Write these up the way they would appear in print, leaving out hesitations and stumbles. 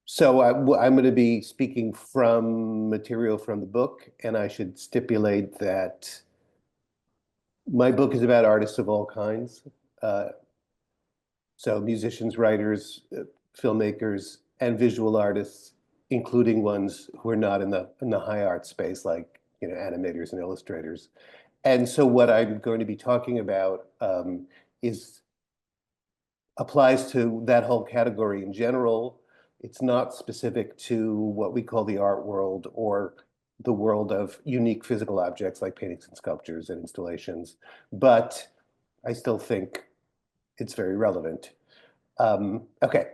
So I'm going to be speaking from material from the book, and I should stipulate that my book is about artists of all kinds. Uh, so musicians, writers, filmmakers, and visual artists, including ones who are not in the high art space, like animators and illustrators. And so what I'm going to be talking about is applies to that whole category in general. It's not specific to what we call the art world or the world of unique physical objects like paintings and sculptures and installations, but I still think it's very relevant. Okay,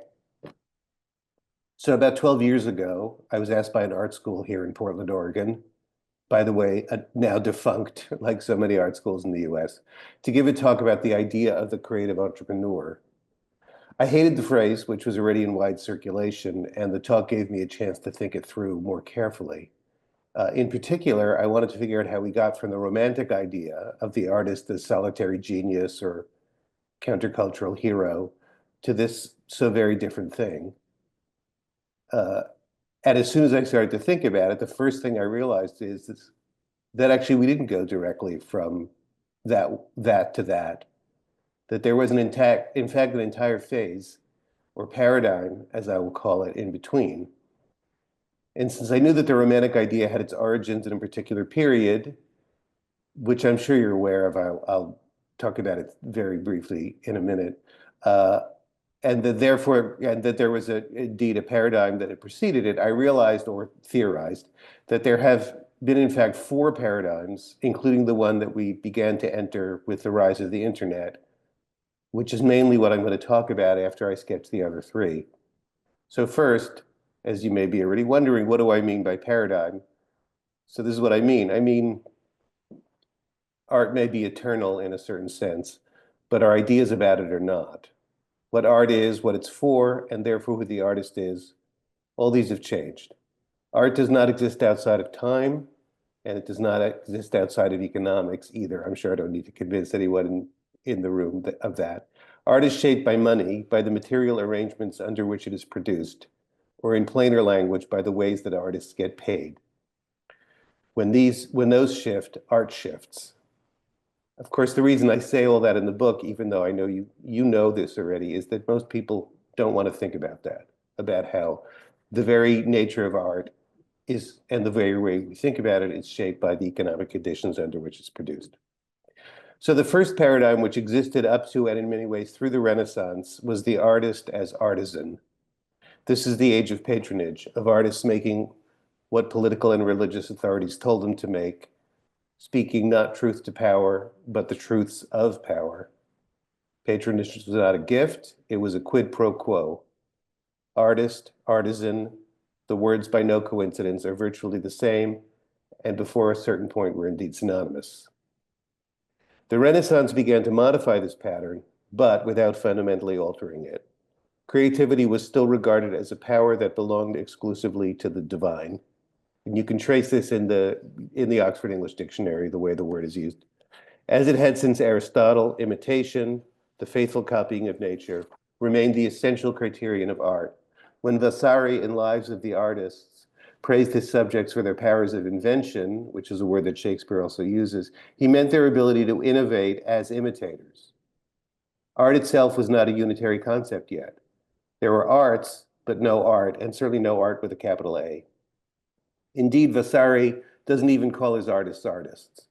so about 12 years ago, I was asked by an art school here in Portland, Oregon, by the way, now defunct, like so many art schools in the US, to give a talk about the idea of the creative entrepreneur. I hated the phrase, which was already in wide circulation, and the talk gave me a chance to think it through more carefully. In particular, I wanted to figure out how we got from the romantic idea of the artist as solitary genius or countercultural hero to this so very different thing. And as soon as I started to think about it, the first thing I realized is that actually we didn't go directly from that to that there was in fact, an entire phase or paradigm, as I will call it, in between. And since I knew that the Romantic idea had its origins in a particular period, which I'm sure you're aware of, I'll talk about it very briefly in a minute, and that therefore, and that there was indeed a paradigm that had preceded it, I realized or theorized that there have been, in fact, four paradigms, including the one that we began to enter with the rise of the internet, which is mainly what I'm going to talk about after I sketch the other three. So first, as you may be already wondering, what do I mean by paradigm? So this is what I mean. I mean, art may be eternal in a certain sense, but our ideas about it are not. What art is, what it's for, and therefore who the artist is, all these have changed. Art does not exist outside of time, and it does not exist outside of economics either. I'm sure I don't need to convince anyone in the room of that. Art is shaped by money, by the material arrangements under which it is produced, or in plainer language, by the ways that artists get paid. When those shift, art shifts. Of course, the reason I say all that in the book, even though I know you know this already, is that most people don't want to think about that, about how the very nature of art is, and the very way we think about it, is shaped by the economic conditions under which it's produced. So the first paradigm, which existed up to and in many ways through the Renaissance, was the artist as artisan. This is the age of patronage, of artists making what political and religious authorities told them to make, speaking not truth to power, but the truths of power. Patronage was not a gift, it was a quid pro quo. Artist, artisan, the words by no coincidence are virtually the same, and before a certain point were indeed synonymous. The Renaissance began to modify this pattern, but without fundamentally altering it. Creativity was still regarded as a power that belonged exclusively to the divine. And you can trace this in the Oxford English Dictionary, the way the word is used. As it had since Aristotle, imitation, the faithful copying of nature, remained the essential criterion of art. When Vasari in Lives of the Artists praised his subjects for their powers of invention, which is a word that Shakespeare also uses, he meant their ability to innovate as imitators. Art itself was not a unitary concept yet. There were arts, but no art, and certainly no art with a capital A. Indeed, Vasari doesn't even call his artists artists.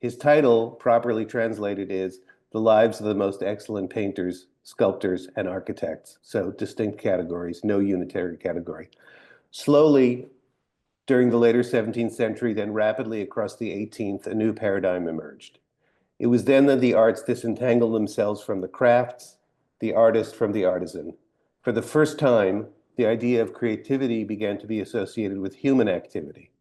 His title, properly translated, is The Lives of the Most Excellent Painters, Sculptors, and Architects. So distinct categories, no unitary category. Slowly, during the later 17th century, then rapidly across the 18th, a new paradigm emerged. It was then that the arts disentangled themselves from the crafts, the artist from the artisan. For the first time, the idea of creativity began to be associated with human activity.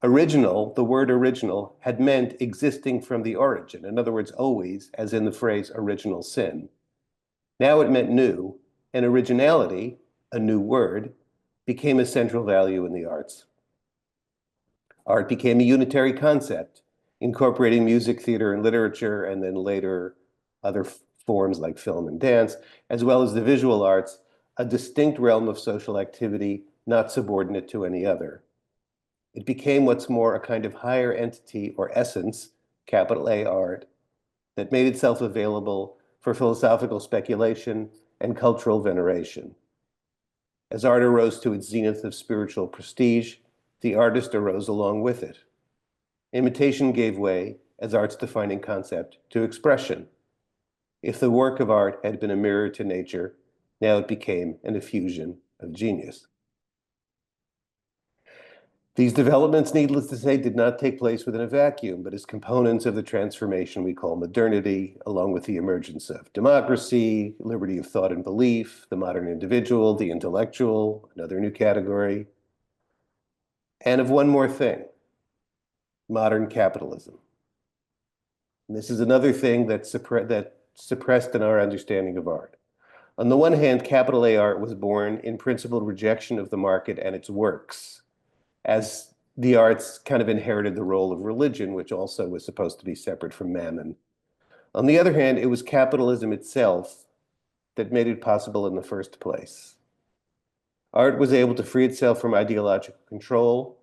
Original, the word original, had meant existing from the origin. In other words, always, as in the phrase original sin. Now it meant new, and originality, a new word, became a central value in the arts. Art became a unitary concept, incorporating music, theater, and literature, and then later other forms like film and dance, as well as the visual arts, a distinct realm of social activity, not subordinate to any other. It became what's more a kind of higher entity or essence, capital A art, that made itself available for philosophical speculation and cultural veneration. As art arose to its zenith of spiritual prestige, the artist arose along with it. Imitation gave way, as art's defining concept, to expression. If the work of art had been a mirror to nature, now it became an effusion of genius. These developments, needless to say, did not take place within a vacuum, but as components of the transformation we call modernity, along with the emergence of democracy, liberty of thought and belief, the modern individual, the intellectual, another new category, and of one more thing, modern capitalism. And this is another thing that suppressed in our understanding of art. On the one hand, capital A art was born in principled rejection of the market and its works, as the arts kind of inherited the role of religion, which also was supposed to be separate from mammon. On the other hand, it was capitalism itself that made it possible in the first place. Art was able to free itself from ideological control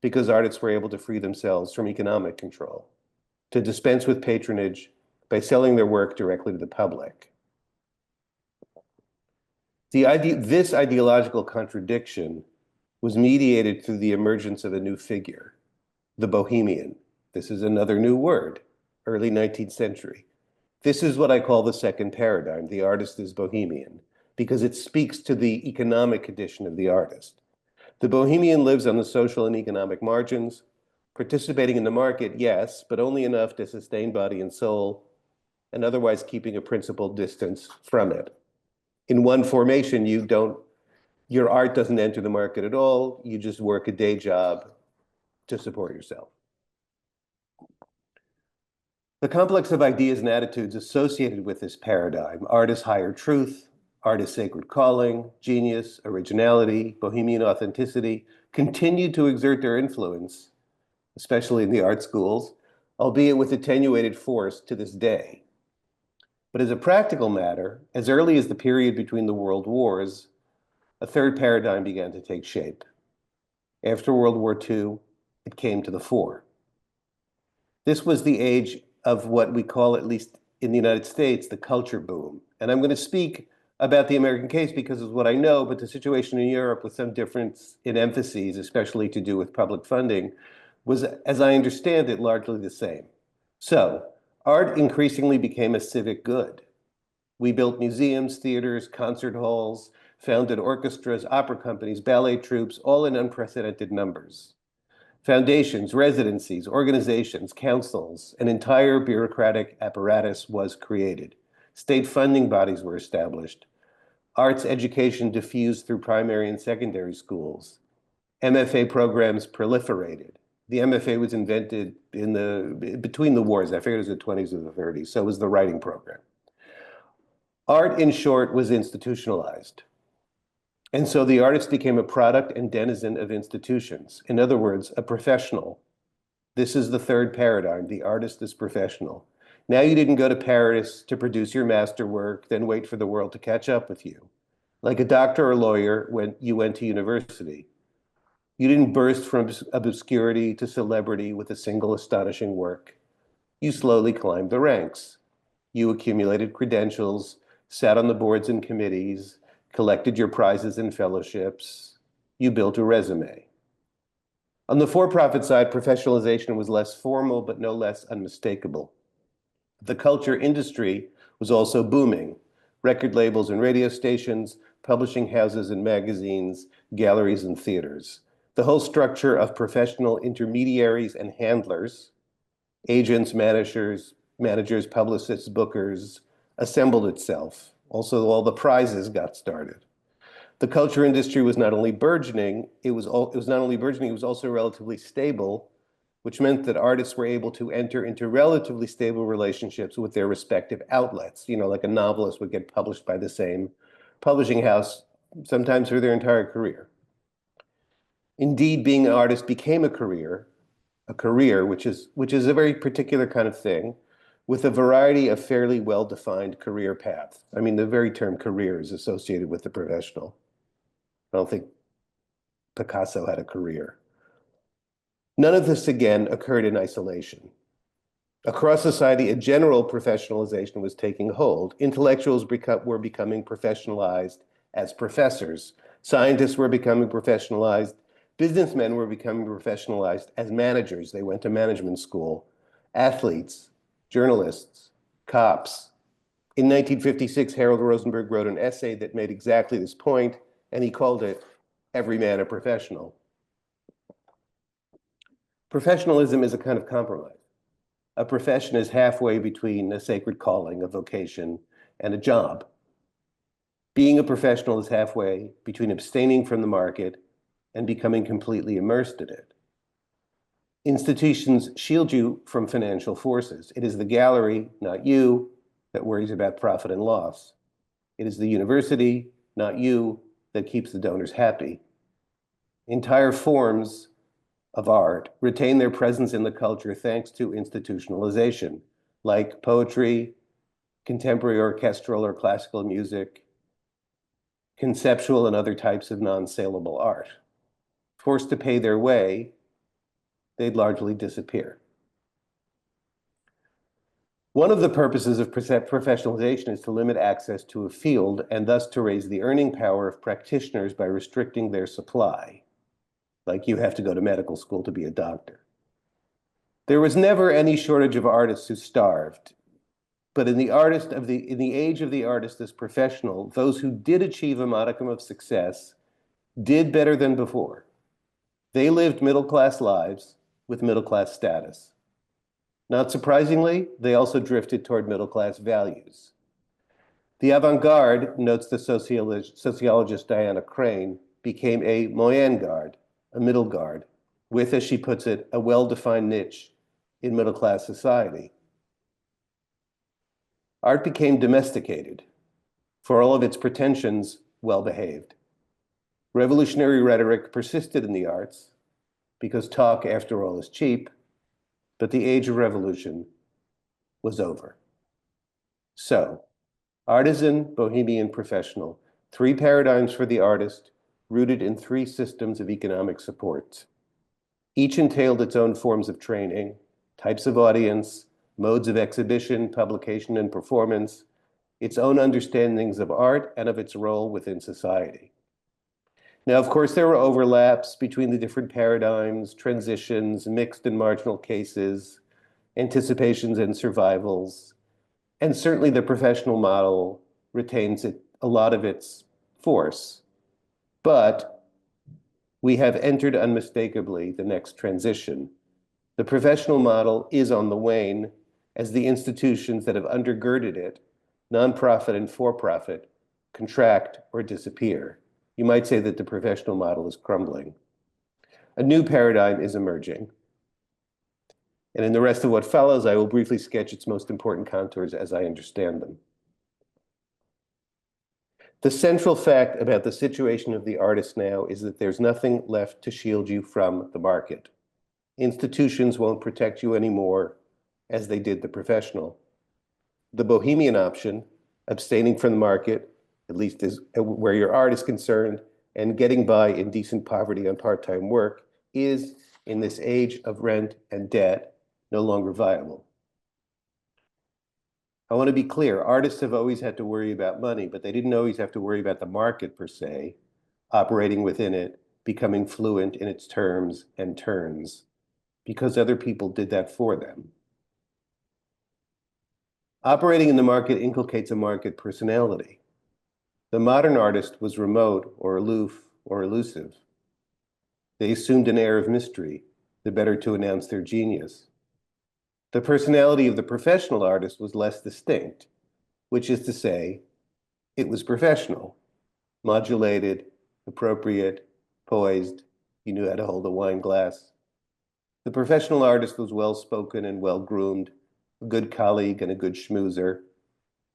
because artists were able to free themselves from economic control, to dispense with patronage by selling their work directly to the public. This ideological contradiction was mediated through the emergence of a new figure, the bohemian. This is another new word, early 19th century. This is what I call the second paradigm. The artist is bohemian, because it speaks to the economic condition of the artist. The bohemian lives on the social and economic margins, participating in the market, yes, but only enough to sustain body and soul, and otherwise keeping a principled distance from it. In one formation, your art doesn't enter the market at all. You just work a day job to support yourself. The complex of ideas and attitudes associated with this paradigm, art as higher truth, art as sacred calling, genius, originality, bohemian authenticity, continued to exert their influence, especially in the art schools, albeit with attenuated force to this day. But as a practical matter, as early as the period between the world wars, a third paradigm began to take shape. After World War II, it came to the fore. This was the age of what we call, at least in the United States, the culture boom. And I'm going to speak about the American case because of what I know, but the situation in Europe, with some difference in emphases, especially to do with public funding, was, as I understand it, largely the same. So, art increasingly became a civic good. We built museums, theaters, concert halls, founded orchestras, opera companies, ballet troupes, all in unprecedented numbers. Foundations, residencies, organizations, councils, an entire bureaucratic apparatus was created. State funding bodies were established. Arts education diffused through primary and secondary schools. MFA programs proliferated. The MFA was invented between the wars. I figured it was the 20s or the 30s, so it was the writing program. Art, in short, was institutionalized. And so the artist became a product and denizen of institutions. In other words, a professional. This is the third paradigm. The artist is professional. Now you didn't go to Paris to produce your masterwork, then wait for the world to catch up with you. Like a doctor or lawyer when you went to university. You didn't burst from obscurity to celebrity with a single astonishing work. You slowly climbed the ranks. You accumulated credentials, sat on the boards and committees, collected your prizes and fellowships. You built a resume. On the for-profit side, professionalization was less formal, but no less unmistakable. The culture industry was also booming. Record labels and radio stations, publishing houses and magazines, galleries and theaters. The whole structure of professional intermediaries and handlers, agents, managers, publicists, bookers, assembled itself. Also, all the prizes got started. The culture industry was not only burgeoning, it was also relatively stable, which meant that artists were able to enter into relatively stable relationships with their respective outlets. You know, like a novelist would get published by the same publishing house, sometimes for their entire career. Indeed, being an artist became a career, which is a very particular kind of thing, with a variety of fairly well-defined career paths. I mean, the very term career is associated with the professional. I don't think Picasso had a career. None of this, again, occurred in isolation. Across society, a general professionalization was taking hold. Intellectuals were becoming professionalized as professors. Scientists were becoming professionalized. Businessmen were becoming professionalized as managers. They went to management school. Athletes, journalists, cops. In 1956, Harold Rosenberg wrote an essay that made exactly this point, and he called it "Every Man a Professional." Professionalism is a kind of compromise. A profession is halfway between a sacred calling, a vocation, and a job. Being a professional is halfway between abstaining from the market and becoming completely immersed in it. Institutions shield you from financial forces. It is the gallery, not you, that worries about profit and loss. It is the university, not you, that keeps the donors happy. Entire forms of art retain their presence in the culture thanks to institutionalization, like poetry, contemporary orchestral or classical music, conceptual and other types of non-saleable art. Forced to pay their way, they'd largely disappear. One of the purposes of professionalization is to limit access to a field and thus to raise the earning power of practitioners by restricting their supply. Like you have to go to medical school to be a doctor. There was never any shortage of artists who starved, but in the age of the artist as professional, those who did achieve a modicum of success did better than before. They lived middle-class lives with middle-class status. Not surprisingly, they also drifted toward middle-class values. The avant-garde, notes the sociologist Diana Crane, became a moyenne garde, a middle guard, with, as she puts it, a well-defined niche in middle-class society. Art became domesticated, for all of its pretensions, well-behaved. Revolutionary rhetoric persisted in the arts, because talk, after all, is cheap, but the age of revolution was over. So, artisan, bohemian, professional, three paradigms for the artist, rooted in three systems of economic support. Each entailed its own forms of training, types of audience, modes of exhibition, publication, and performance, its own understandings of art and of its role within society. Now, of course, there were overlaps between the different paradigms, transitions, mixed and marginal cases, anticipations and survivals, and certainly the professional model retains a lot of its force. But we have entered unmistakably the next transition. The professional model is on the wane as the institutions that have undergirded it, nonprofit and for-profit, contract or disappear. You might say that the professional model is crumbling. A new paradigm is emerging. And in the rest of what follows, I will briefly sketch its most important contours as I understand them. The central fact about the situation of the artist now is that there's nothing left to shield you from the market. Institutions won't protect you anymore as they did the professional. The bohemian option, abstaining from the market, at least is where your art is concerned, and getting by in decent poverty on part-time work is, in this age of rent and debt, no longer viable. I want to be clear, artists have always had to worry about money, but they didn't always have to worry about the market per se, operating within it, becoming fluent in its terms and turns, because other people did that for them. Operating in the market inculcates a market personality. The modern artist was remote or aloof or elusive. They assumed an air of mystery, the better to announce their genius. The personality of the professional artist was less distinct, which is to say, it was professional, modulated, appropriate, poised, you knew how to hold a wine glass. The professional artist was well-spoken and well-groomed, a good colleague and a good schmoozer,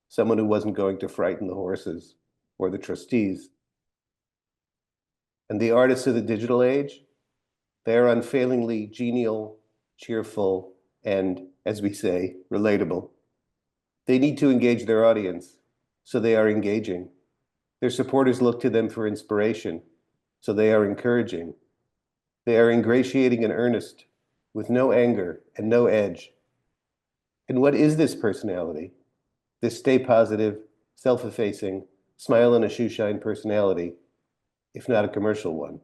someone who wasn't going to frighten the horses or the trustees. And the artists of the digital age, they are unfailingly genial, cheerful, and, as we say, relatable. They need to engage their audience, so they are engaging. Their supporters look to them for inspiration, so they are encouraging. They are ingratiating and earnest, with no anger and no edge. And what is this personality? This stay positive, self-effacing, smile in a shoeshine personality, if not a commercial one.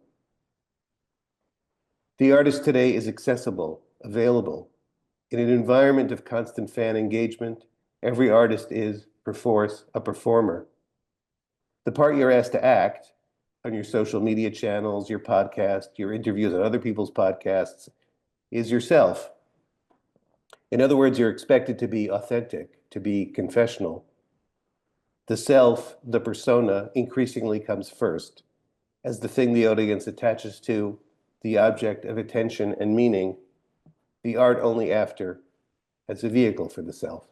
The artist today is accessible, available. In an environment of constant fan engagement, every artist is, perforce, a performer. The part you're asked to act on your social media channels, your podcast, your interviews on other people's podcasts, is yourself. In other words, you're expected to be authentic, to be confessional. The self, the persona, increasingly comes first, as the thing the audience attaches to, the object of attention and meaning, the art only after, as a vehicle for the self.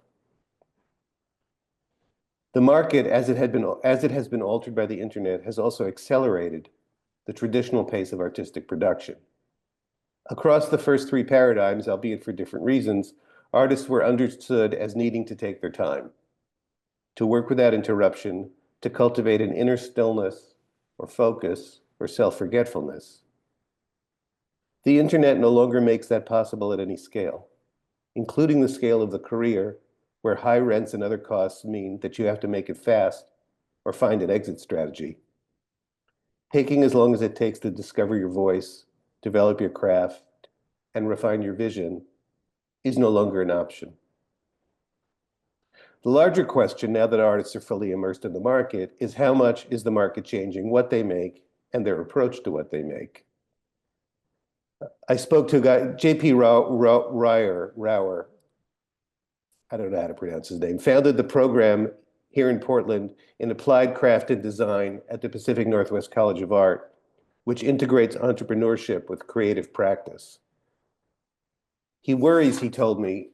The market, as it has been altered by the internet, has also accelerated the traditional pace of artistic production. Across the first three paradigms, albeit for different reasons, artists were understood as needing to take their time, to work without interruption, to cultivate an inner stillness or focus or self-forgetfulness. The internet no longer makes that possible at any scale, including the scale of the career, where high rents and other costs mean that you have to make it fast or find an exit strategy. Taking as long as it takes to discover your voice, develop your craft, and refine your vision is no longer an option. The larger question, now that artists are fully immersed in the market, is how much is the market changing what they make and their approach to what they make? I spoke to a guy, J.P. Rauer, I don't know how to pronounce his name, founded the program here in Portland in applied craft and design at the Pacific Northwest College of Art, which integrates entrepreneurship with creative practice. He worries, he told me,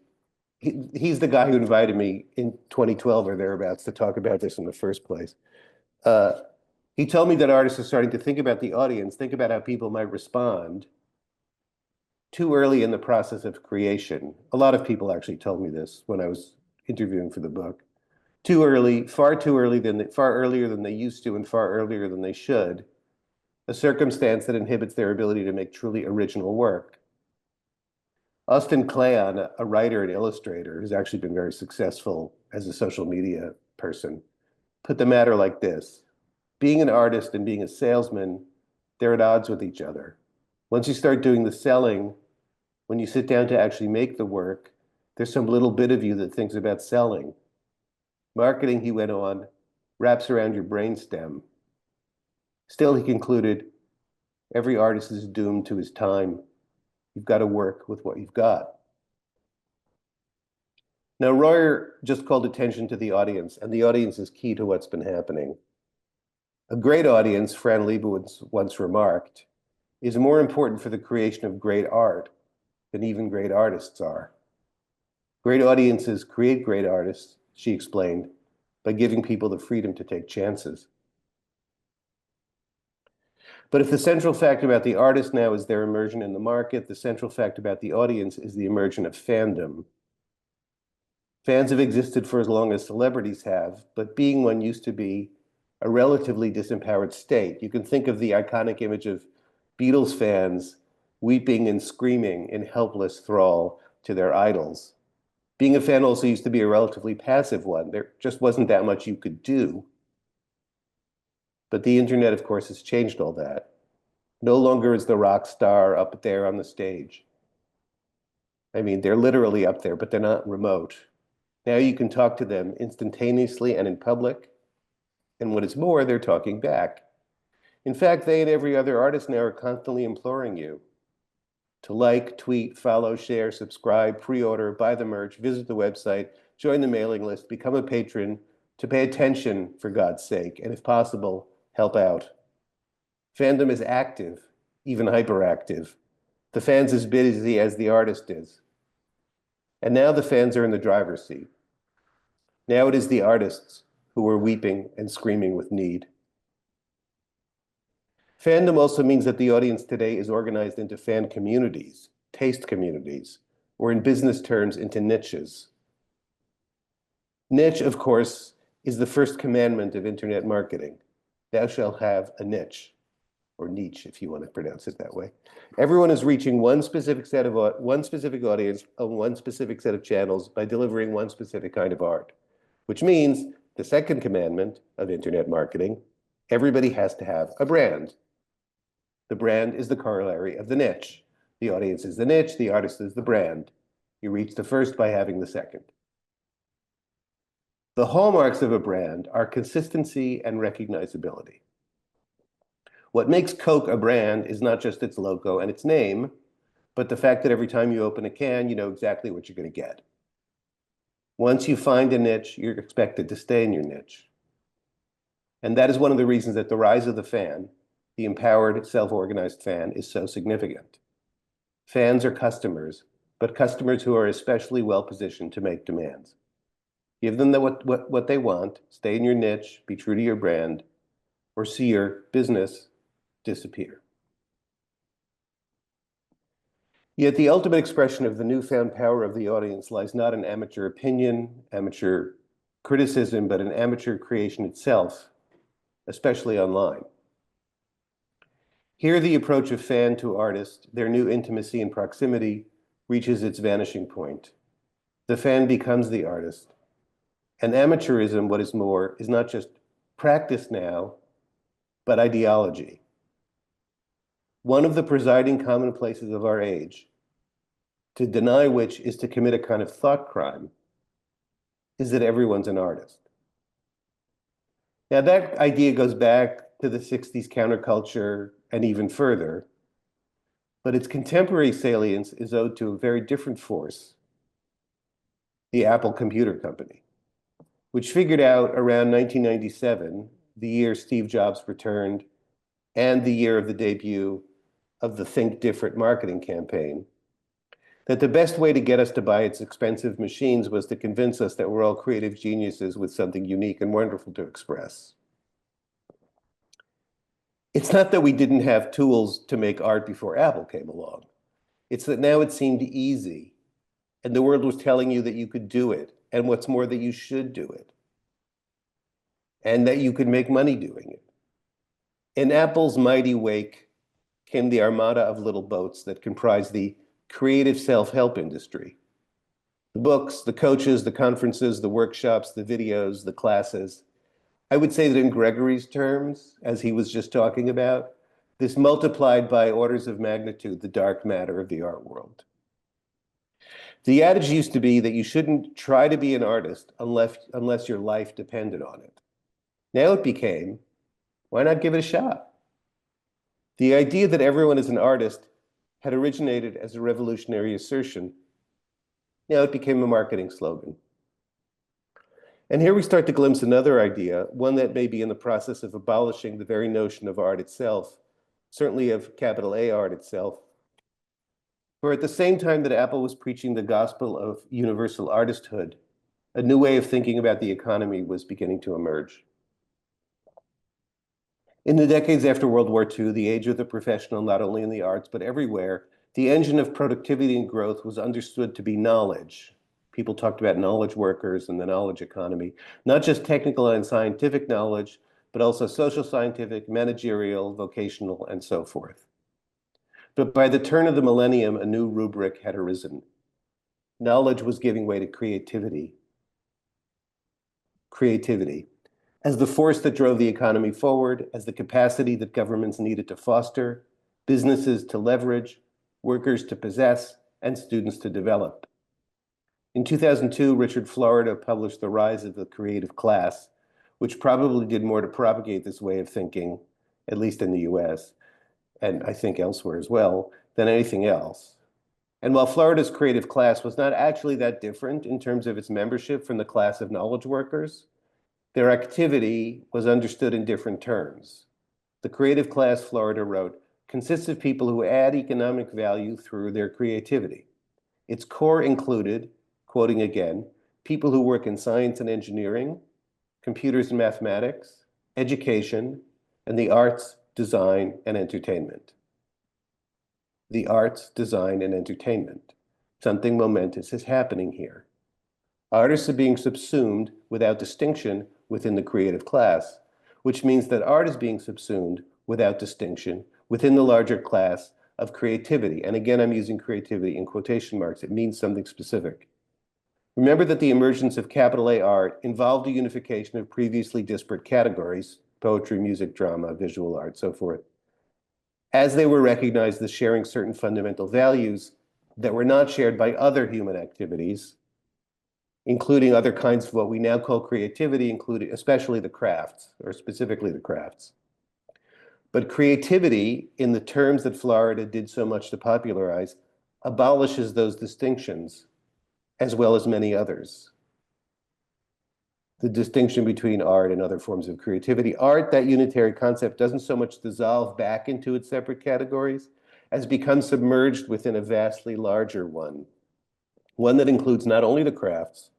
he's the guy who invited me in 2012 or thereabouts to talk about this in the first place. He told me that artists are starting to think about the audience, think about how people might respond too early in the process of creation. A lot of people actually told me this when I was interviewing for the book. Too early, far earlier than they used to and far earlier than they should, a circumstance that inhibits their ability to make truly original work. Austin Kleon, a writer and illustrator who's actually been very successful as a social media person, put the matter like this. Being an artist and being a salesman, they're at odds with each other. Once you start doing the selling, when you sit down to actually make the work, there's some little bit of you that thinks about selling. Marketing, he went on, wraps around your brainstem. Still, he concluded, every artist is doomed to his time. You've got to work with what you've got. Now, Royer just called attention to the audience, and the audience is key to what's been happening. A great audience, Fran Lebowitz once remarked, is more important for the creation of great art than even great artists are. Great audiences create great artists, she explained, by giving people the freedom to take chances. But if the central fact about the artist now is their immersion in the market, the central fact about the audience is the immersion of fandom. Fans have existed for as long as celebrities have, but being one used to be a relatively disempowered state. You can think of the iconic image of Beatles fans weeping and screaming in helpless thrall to their idols. Being a fan also used to be a relatively passive one. There just wasn't that much you could do. But the internet, of course, has changed all that. No longer is the rock star up there on the stage. I mean, they're literally up there, but they're not remote. Now you can talk to them instantaneously and in public. And what is more, they're talking back. In fact, they and every other artist now are constantly imploring you to like, tweet, follow, share, subscribe, pre-order, buy the merch, visit the website, join the mailing list, become a patron, to pay attention, for God's sake, and if possible, help out. Fandom is active, even hyperactive. The fan's as busy as the artist is. And now the fans are in the driver's seat. Now it is the artists who are weeping and screaming with need. Fandom also means that the audience today is organized into fan communities, taste communities, or in business terms, into niches. Niche, of course, is the first commandment of internet marketing. Thou shalt have a niche, or niche, if you want to pronounce it that way. Everyone is reaching one specific audience on one specific set of channels by delivering one specific kind of art, which means the second commandment of internet marketing, everybody has to have a brand. The brand is the corollary of the niche. The audience is the niche, the artist is the brand. You reach the first by having the second. The hallmarks of a brand are consistency and recognizability. What makes Coke a brand is not just its logo and its name, but the fact that every time you open a can, you know exactly what you're going to get. Once you find a niche, you're expected to stay in your niche. And that is one of the reasons that the rise of the fan, the empowered, self-organized fan, is so significant. Fans are customers, but customers who are especially well-positioned to make demands. Give them what they want, stay in your niche, be true to your brand, or see your business disappear. Yet the ultimate expression of the newfound power of the audience lies not in amateur opinion, amateur criticism, but in amateur creation itself, especially online. Here, the approach of fan to artist, their new intimacy and proximity, reaches its vanishing point. The fan becomes the artist. And amateurism, what is more, is not just practice now, but ideology. One of the presiding commonplaces of our age, to deny which is to commit a kind of thought crime, is that everyone's an artist. Now, that idea goes back to the 60s counterculture and even further, but its contemporary salience is owed to a very different force, the Apple Computer Company, which figured out around 1997, the year Steve Jobs returned, and the year of the debut of the Think Different marketing campaign, that the best way to get us to buy its expensive machines was to convince us that we're all creative geniuses with something unique and wonderful to express. It's not that we didn't have tools to make art before Apple came along. It's that now it seemed easy, and the world was telling you that you could do it, and what's more, that you should do it, and that you could make money doing it. In Apple's mighty wake came the armada of little boats that comprise the creative self-help industry. The books, the coaches, the conferences, the workshops, the videos, the classes. I would say that in Gregory's terms, as he was just talking about, this multiplied by orders of magnitude the dark matter of the art world. The adage used to be that you shouldn't try to be an artist unless your life depended on it. Now it became, why not give it a shot? The idea that everyone is an artist had originated as a revolutionary assertion. Now it became a marketing slogan. And here we start to glimpse another idea, one that may be in the process of abolishing the very notion of art itself, certainly of capital A art itself. For at the same time that Apple was preaching the gospel of universal artisthood, a new way of thinking about the economy was beginning to emerge. In the decades after World War II, the age of the professional, not only in the arts, but everywhere, the engine of productivity and growth was understood to be knowledge. People talked about knowledge workers and the knowledge economy, not just technical and scientific knowledge, but also social scientific, managerial, vocational, and so forth. But by the turn of the millennium, a new rubric had arisen. Knowledge was giving way to creativity. Creativity, as the force that drove the economy forward, as the capacity that governments needed to foster, businesses to leverage, workers to possess, and students to develop. In 2002, Richard Florida published The Rise of the Creative Class, which probably did more to propagate this way of thinking, at least in the US, and I think elsewhere as well, than anything else. And while Florida's creative class was not actually that different in terms of its membership from the class of knowledge workers, their activity was understood in different terms. The creative class, Florida wrote, consists of people who add economic value through their creativity. Its core included, quoting again, people who work in science and engineering, computers and mathematics, education, and the arts, design, and entertainment. The arts, design, and entertainment. Something momentous is happening here. Artists are being subsumed without distinction within the creative class, which means that art is being subsumed without distinction within the larger class of creativity. And again, I'm using creativity in quotation marks. It means something specific. Remember that the emergence of capital A art involved a unification of previously disparate categories, poetry, music, drama, visual art, so forth, as they were recognized as sharing certain fundamental values that were not shared by other human activities, including other kinds of what we now call creativity, including especially the crafts, or specifically the crafts. But creativity, in the terms that Florida did so much to popularize, abolishes those distinctions, as well as many others. The distinction between art and other forms of creativity. Art, that unitary concept, doesn't so much dissolve back into its separate categories as become submerged within a vastly larger one that includes not only the crafts,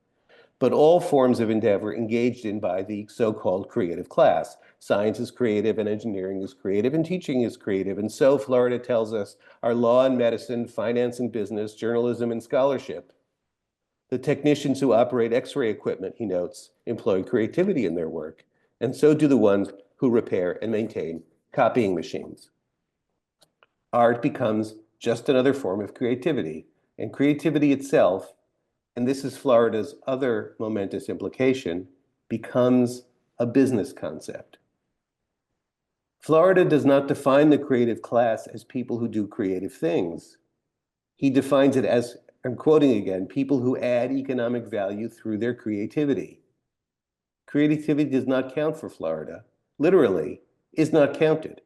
but all forms of endeavor engaged in by the so-called creative class. Science is creative, and engineering is creative, and teaching is creative. And so Florida tells us are law and medicine, finance and business, journalism and scholarship. The technicians who operate X-ray equipment, he notes, employ creativity in their work, and so do the ones who repair and maintain copying machines. Art becomes just another form of creativity, and creativity itself, and this is Florida's other momentous implication, becomes a business concept. Florida does not define the creative class as people who do creative things. He defines it as, I'm quoting again, people who add economic value through their creativity. Creativity does not count for Florida, literally, is not counted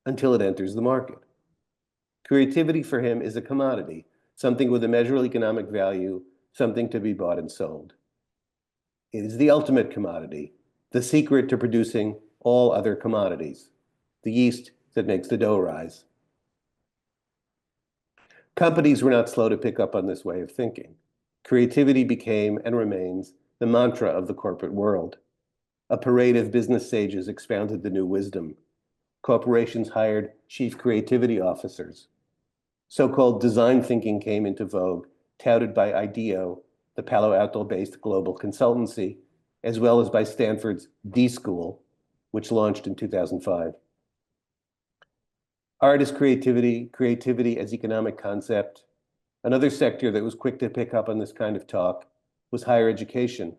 until it enters the market. Creativity for him is a commodity, something with a measurable economic value, something to be bought and sold. It is the ultimate commodity, the secret to producing all other commodities, the yeast that makes the dough rise. Companies were not slow to pick up on this way of thinking. Creativity became and remains the mantra of the corporate world. A parade of business sages expounded the new wisdom. Corporations hired chief creativity officers. So-called design thinking came into vogue, touted by IDEO, the Palo Alto-based global consultancy, as well as by Stanford's D School, which launched in 2005. Art is creativity, creativity as economic concept. Another sector that was quick to pick up on this kind of talk was higher education.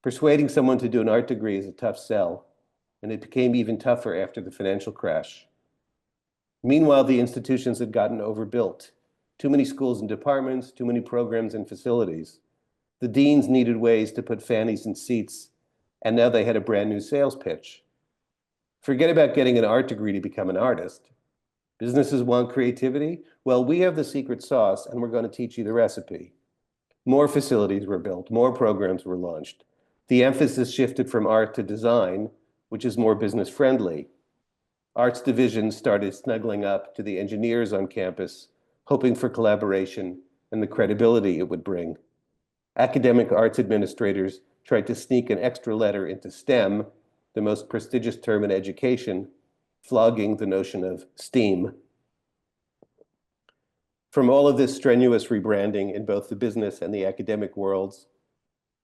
Persuading someone to do an art degree is a tough sell, and it became even tougher after the financial crash. Meanwhile, the institutions had gotten overbuilt. Too many schools and departments, too many programs and facilities. The deans needed ways to put fannies in seats, and now they had a brand new sales pitch. Forget about getting an art degree to become an artist. Businesses want creativity? Well, we have the secret sauce, and we're going to teach you the recipe. More facilities were built, more programs were launched. The emphasis shifted from art to design, which is more business friendly. Arts divisions started snuggling up to the engineers on campus, hoping for collaboration and the credibility it would bring. Academic arts administrators tried to sneak an extra letter into STEM, the most prestigious term in education, flogging the notion of STEAM. From all of this strenuous rebranding in both the business and the academic worlds,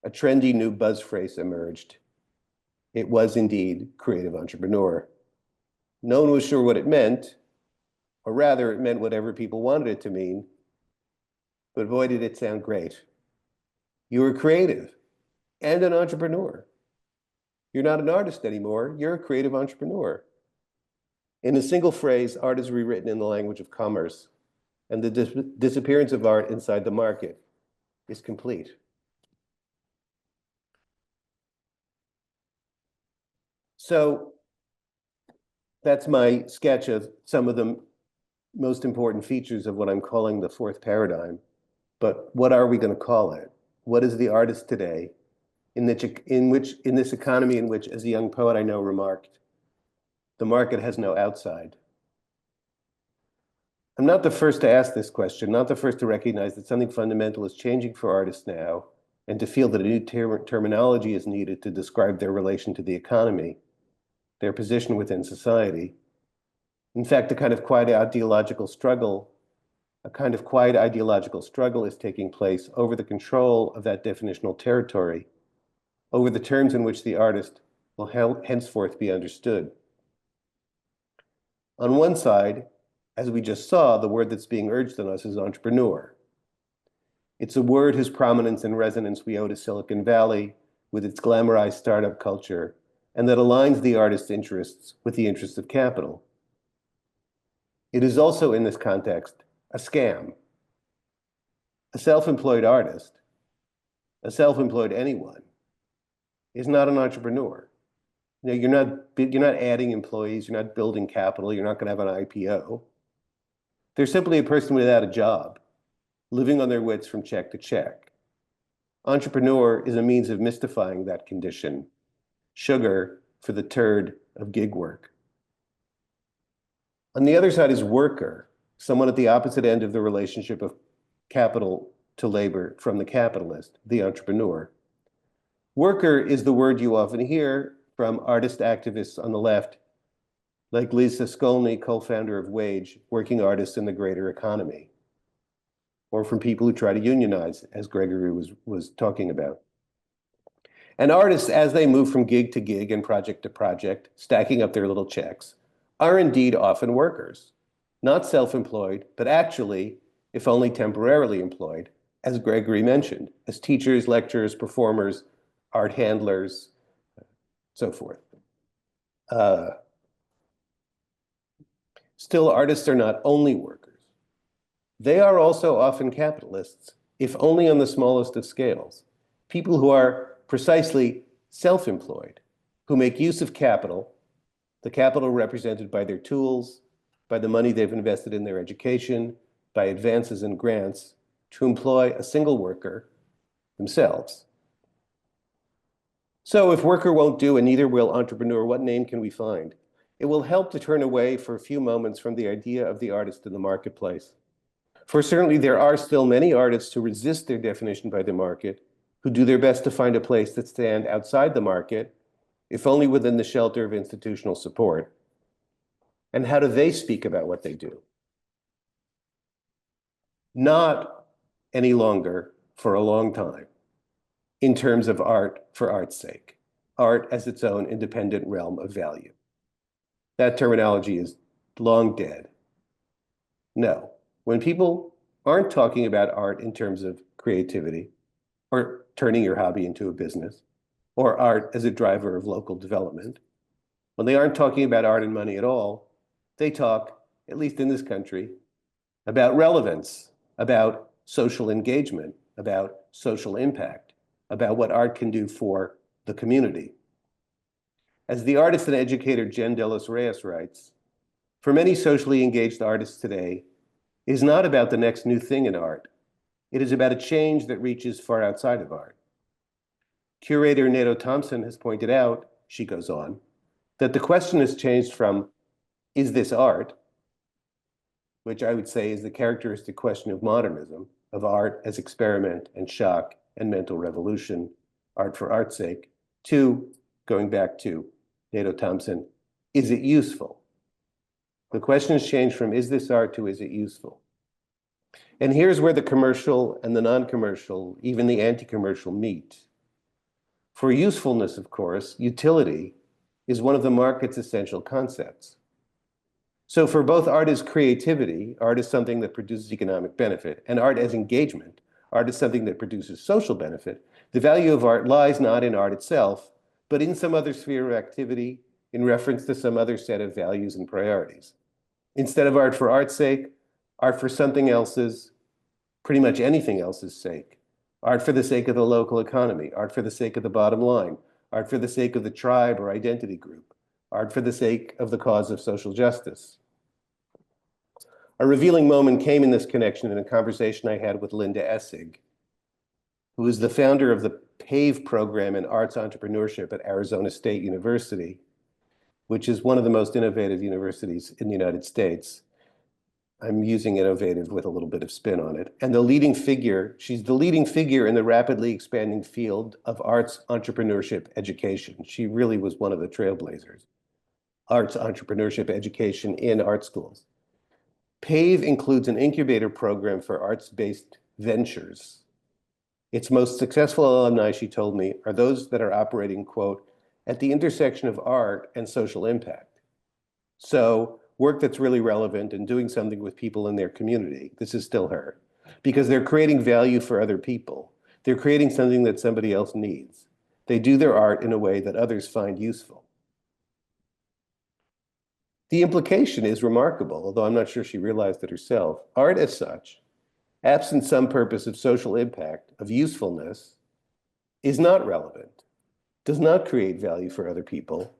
a trendy new buzz phrase emerged. It was indeed creative entrepreneur. No one was sure what it meant, or rather, it meant whatever people wanted it to mean, but boy, did it sound great. You were creative and an entrepreneur. You're not an artist anymore, you're a creative entrepreneur. In a single phrase, art is rewritten in the language of commerce, and the disappearance of art inside the market is complete. So that's my sketch of some of the most important features of what I'm calling the fourth paradigm. But what are we going to call it? What is the artist today in this economy in which, as a young poet I know remarked, the market has no outside? I'm not the first to ask this question, not the first to recognize that something fundamental is changing for artists now, and to feel that a new terminology is needed to describe their relation to the economy, their position within society. In fact, a kind of quiet ideological struggle A kind of quiet ideological struggle is taking place over the control of that definitional territory, over the terms in which the artist will henceforth be understood. On one side, as we just saw, the word that's being urged on us is entrepreneur. It's a word whose prominence and resonance we owe to Silicon Valley with its glamorized startup culture, and that aligns the artist's interests with the interests of capital. It is also, in this context, a scam. A self-employed artist, a self-employed anyone, is not an entrepreneur. You know, you're not adding employees, you're not building capital, you're not going to have an IPO. They're simply a person without a job, living on their wits from check to check. Entrepreneur is a means of mystifying that condition, sugar for the turd of gig work. On the other side is worker, someone at the opposite end of the relationship of capital to labor from the capitalist, the entrepreneur. Worker is the word you often hear from artist activists on the left, like Lisa Skolnick, co-founder of Wage, working artists in the greater economy, or from people who try to unionize, as Gregory was talking about. And artists, as they move from gig to gig and project to project, stacking up their little checks, are indeed often workers, not self-employed, but actually, if only temporarily employed, as Gregory mentioned, as teachers, lecturers, performers, art handlers, so forth. Still, artists are not only workers. They are also often capitalists, if only on the smallest of scales. People who are precisely self-employed, who make use of capital, the capital represented by their tools, by the money they've invested in their education, by advances and grants, to employ a single worker themselves. So if worker won't do, and neither will entrepreneur, what name can we find? It will help to turn away for a few moments from the idea of the artist in the marketplace. For certainly there are still many artists who resist their definition by the market, who do their best to find a place that stands outside the market, if only within the shelter of institutional support. And how do they speak about what they do? Not any longer, for a long time, in terms of art for art's sake, art as its own independent realm of value. That terminology is long dead. No, when people aren't talking about art in terms of creativity, or turning your hobby into a business, or art as a driver of local development, when they aren't talking about art and money at all, they talk, at least in this country, about relevance, about social engagement, about social impact, about what art can do for the community. As the artist and educator Jen Delos Reyes writes, for many socially engaged artists today, it is not about the next new thing in art. It is about a change that reaches far outside of art. Curator Nato Thompson has pointed out, she goes on, that the question has changed from, is this art? Which I would say is the characteristic question of modernism, of art as experiment and shock and mental revolution, art for art's sake, to, going back to Nato Thompson, is it useful? The question has changed from, is this art, to is it useful? And here's where the commercial and the non-commercial, even the anti-commercial, meet. For usefulness, of course, utility is one of the market's essential concepts. So for both art as creativity, art is something that produces economic benefit, and art as engagement, art is something that produces social benefit, the value of art lies not in art itself, but in some other sphere of activity, in reference to some other set of values and priorities. Instead of art for art's sake, art for something else's, pretty much anything else's sake. Art for the sake of the local economy, art for the sake of the bottom line, art for the sake of the tribe or identity group, art for the sake of the cause of social justice. A revealing moment came in this connection in a conversation I had with Linda Essig, who is the founder of the PAVE program in arts entrepreneurship at Arizona State University, which is one of the most innovative universities in the United States. I'm using innovative with a little bit of spin on it. And the leading figure, she's the leading figure in the rapidly expanding field of arts entrepreneurship education. She really was one of the trailblazers. Arts entrepreneurship education in art schools. PAVE includes an incubator program for arts-based ventures. Its most successful alumni, she told me, are those that are operating, quote, at the intersection of art and social impact. So work that's really relevant and doing something with people in their community. This is still her. Because they're creating value for other people. They're creating something that somebody else needs. They do their art in a way that others find useful. The implication is remarkable, although I'm not sure she realized it herself. Art as such, absent some purpose of social impact, of usefulness, is not relevant, does not create value for other people,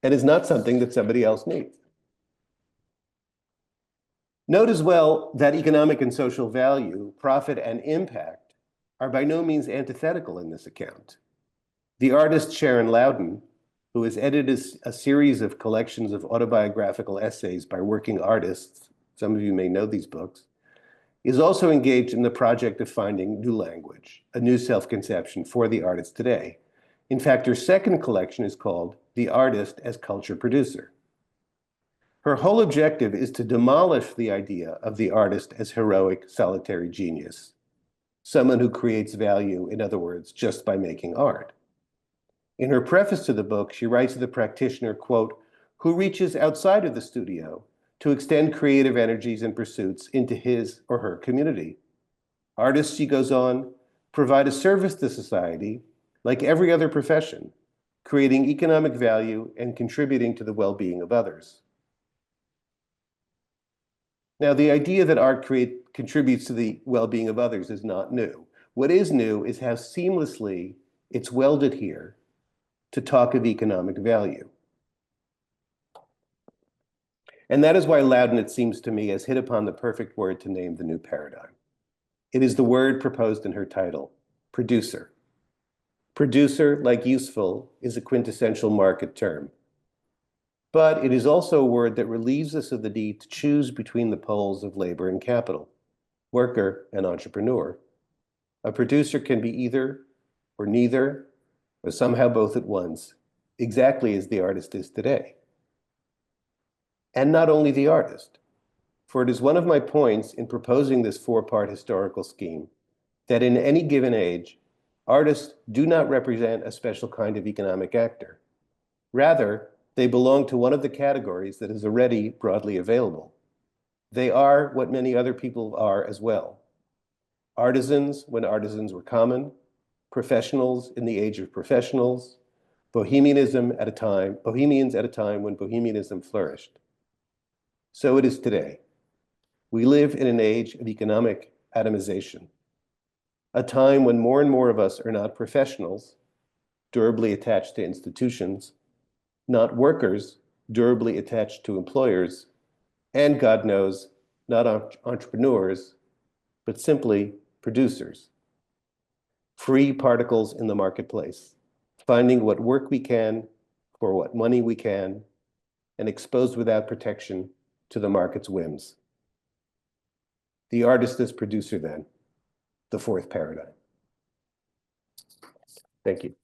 and is not something that somebody else needs. Note as well that economic and social value, profit, and impact are by no means antithetical in this account. The artist Sharon Loudon, who has edited a series of collections of autobiographical essays by working artists, some of you may know these books, is also engaged in the project of finding new language, a new self-conception for the artist today. In fact, her second collection is called The Artist as Culture Producer. Her whole objective is to demolish the idea of the artist as heroic, solitary genius, someone who creates value, in other words, just by making art. In her preface to the book, she writes of the practitioner, quote, who reaches outside of the studio to extend creative energies and pursuits into his or her community. Artists, she goes on, provide a service to society like every other profession, creating economic value and contributing to the well-being of others. Now, the idea that art contributes to the well-being of others is not new. What is new is how seamlessly it's welded here to talk of economic value. And that is why Loudon, it seems to me, has hit upon the perfect word to name the new paradigm. It is the word proposed in her title, producer. Producer, like useful, is a quintessential market term. But it is also a word that relieves us of the need to choose between the poles of labor and capital, worker and entrepreneur. A producer can be either or neither, or somehow both at once, exactly as the artist is today. And not only the artist, for it is one of my points in proposing this four-part historical scheme that in any given age, artists do not represent a special kind of economic actor. Rather, they belong to one of the categories that is already broadly available. They are what many other people are as well. Artisans when artisans were common, professionals in the age of professionals, bohemians at a time when bohemianism flourished. So it is today. We live in an age of economic atomization, a time when more and more of us are not professionals, durably attached to institutions, not workers, durably attached to employers, and God knows, not entrepreneurs, but simply producers. Free particles in the marketplace, finding what work we can for what money we can, and exposed without protection to the market's whims. The artist as producer then, the fourth paradigm. Thank you.